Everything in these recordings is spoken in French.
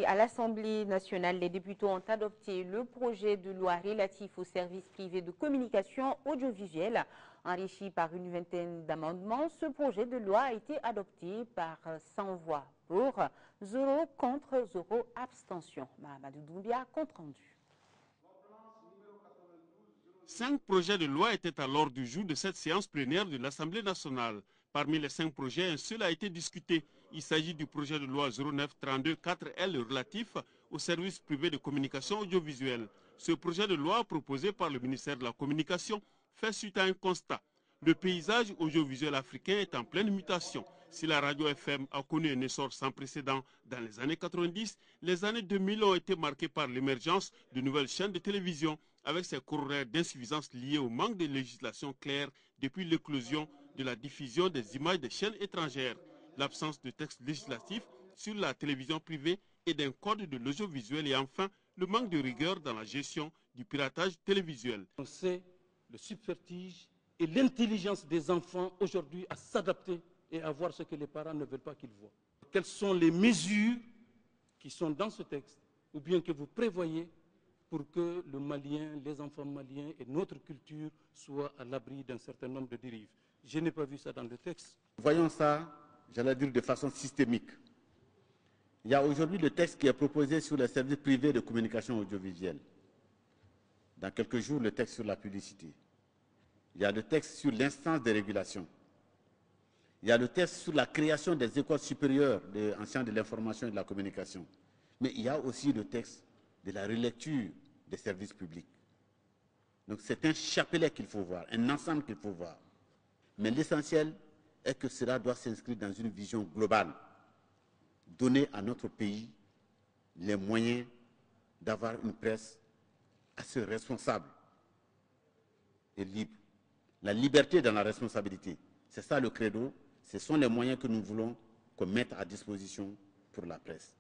À l'Assemblée nationale, les députés ont adopté le projet de loi relatif aux services privés de communication audiovisuelle. Enrichi par une vingtaine d'amendements, ce projet de loi a été adopté par 100 voix pour, 0 contre, 0 abstention. Mahamadou Doumbia, compte rendu. 5 projets de loi étaient à l'ordre du jour de cette séance plénière de l'Assemblée nationale. Parmi les 5 projets, un seul a été discuté. Il s'agit du projet de loi 0932-4L relatif aux services privés de communication audiovisuelle. Ce projet de loi proposé par le ministère de la Communication fait suite à un constat. Le paysage audiovisuel africain est en pleine mutation. Si la radio FM a connu un essor sans précédent dans les années 90, les années 2000 ont été marquées par l'émergence de nouvelles chaînes de télévision avec ses corollaires d'insuffisance liées au manque de législation claire depuis l'éclosion de la diffusion des images des chaînes étrangères, l'absence de texte législatif sur la télévision privée et d'un code de l'audiovisuel et enfin le manque de rigueur dans la gestion du piratage télévisuel. On sait le subterfuge et l'intelligence des enfants aujourd'hui à s'adapter et à voir ce que les parents ne veulent pas qu'ils voient. Quelles sont les mesures qui sont dans ce texte ou bien que vous prévoyez pour que le Malien, les enfants maliens et notre culture soient à l'abri d'un certain nombre de dérives? Je n'ai pas vu ça dans le texte. Voyons ça, j'allais dire de façon systémique. Il y a aujourd'hui le texte qui est proposé sur les services privés de communication audiovisuelle. Dans quelques jours, le texte sur la publicité. Il y a le texte sur l'instance de régulation. Il y a le texte sur la création des écoles supérieures en sciences de l'information et de la communication. Mais il y a aussi le texte de la relecture des services publics. Donc c'est un chapelet qu'il faut voir, un ensemble qu'il faut voir. Mais l'essentiel est que cela doit s'inscrire dans une vision globale. Donner à notre pays les moyens d'avoir une presse assez responsable et libre. La liberté dans la responsabilité, c'est ça le credo, ce sont les moyens que nous voulons qu'on mette à disposition pour la presse.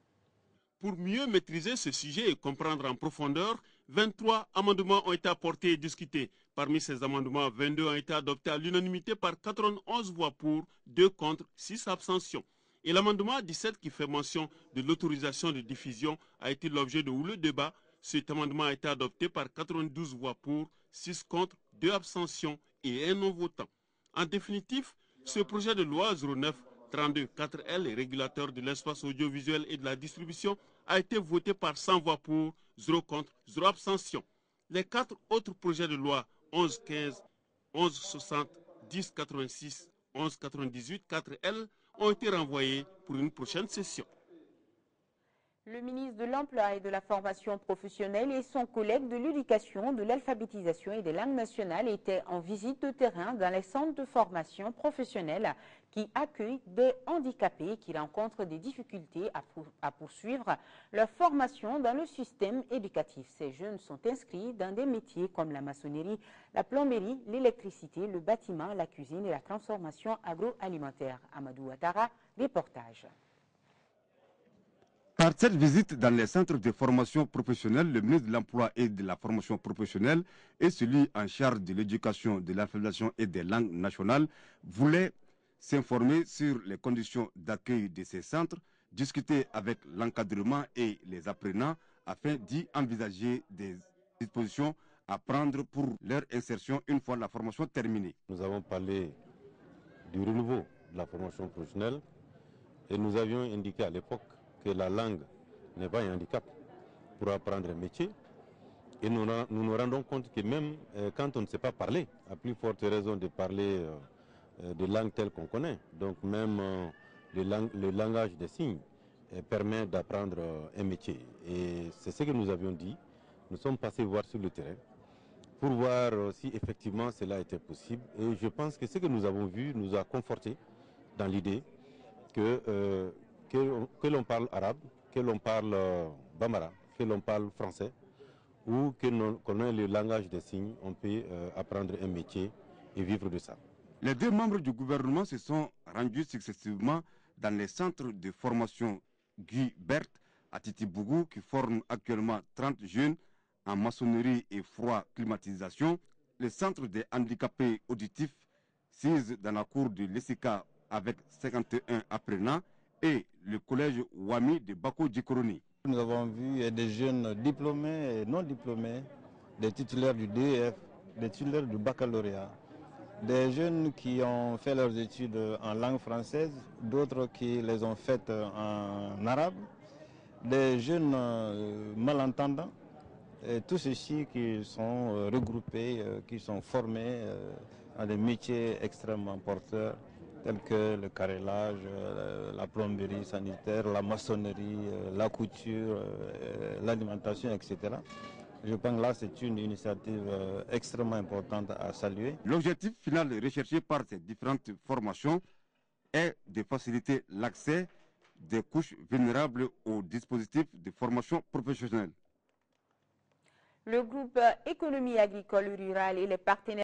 Pour mieux maîtriser ce sujet et comprendre en profondeur, 23 amendements ont été apportés et discutés. Parmi ces amendements, 22 ont été adoptés à l'unanimité par 91 voix pour, 2 contre, 6 abstentions. Et l'amendement 17 qui fait mention de l'autorisation de diffusion a été l'objet de houleux débat. Cet amendement a été adopté par 92 voix pour, 6 contre, 2 abstentions et 1 non-votant. En définitive, ce projet de loi 0932-4L, régulateur de l'espace audiovisuel et de la distribution, a été voté par 100 voix pour, 0 contre, 0 abstention. Les 4 autres projets de loi 1115, 1160, 1086, 1198, 4L ont été renvoyés pour une prochaine session. Le ministre de l'Emploi et de la Formation professionnelle et son collègue de l'Éducation, de l'Alphabétisation et des langues nationales étaient en visite de terrain dans les centres de formation professionnelle qui accueillent des handicapés qui rencontrent des difficultés à poursuivre leur formation dans le système éducatif. Ces jeunes sont inscrits dans des métiers comme la maçonnerie, la plomberie, l'électricité, le bâtiment, la cuisine et la transformation agroalimentaire. Amadou Ouattara, reportage. Par cette visite dans les centres de formation professionnelle, le ministre de l'Emploi et de la Formation professionnelle et celui en charge de l'éducation, de l'alphabétisation et des langues nationales voulaient s'informer sur les conditions d'accueil de ces centres, discuter avec l'encadrement et les apprenants afin d'y envisager des dispositions à prendre pour leur insertion une fois la formation terminée. Nous avons parlé du renouveau de la formation professionnelle et nous avions indiqué à l'époque que la langue n'est pas un handicap pour apprendre un métier. Et nous nous rendons compte que même quand on ne sait pas parler, à plus forte raison de parler des langues telles qu'on connaît, donc même le langage des signes permet d'apprendre un métier. Et c'est ce que nous avions dit. Nous sommes passés voir sur le terrain pour voir si effectivement cela était possible. Et je pense que ce que nous avons vu nous a conforté dans l'idée que l'on parle arabe, que l'on parle bambara, que l'on parle français ou qu'on ait le langage des signes, on peut apprendre un métier et vivre de ça. Les 2 membres du gouvernement se sont rendus successivement dans les centres de formation Guy Berthe à Titibougou qui forment actuellement 30 jeunes en maçonnerie et froid climatisation, le centre des handicapés auditifs SIS dans la cour de l'ESICA avec 51 apprenants et le collège Wami de Bako Djikoroni. Nous avons vu des jeunes diplômés et non diplômés, des titulaires du DEF, des titulaires du baccalauréat, des jeunes qui ont fait leurs études en langue française, d'autres qui les ont faites en arabe, des jeunes malentendants, et tous ceux-ci qui sont regroupés, qui sont formés à des métiers extrêmement porteurs, tels que le carrelage, la plomberie sanitaire, la maçonnerie, la couture, l'alimentation, etc. Je pense que là, c'est une initiative extrêmement importante à saluer. L'objectif final recherché par ces différentes formations est de faciliter l'accès des couches vulnérables aux dispositifs de formation professionnelle. Le groupe Économie agricole rurale et les partenaires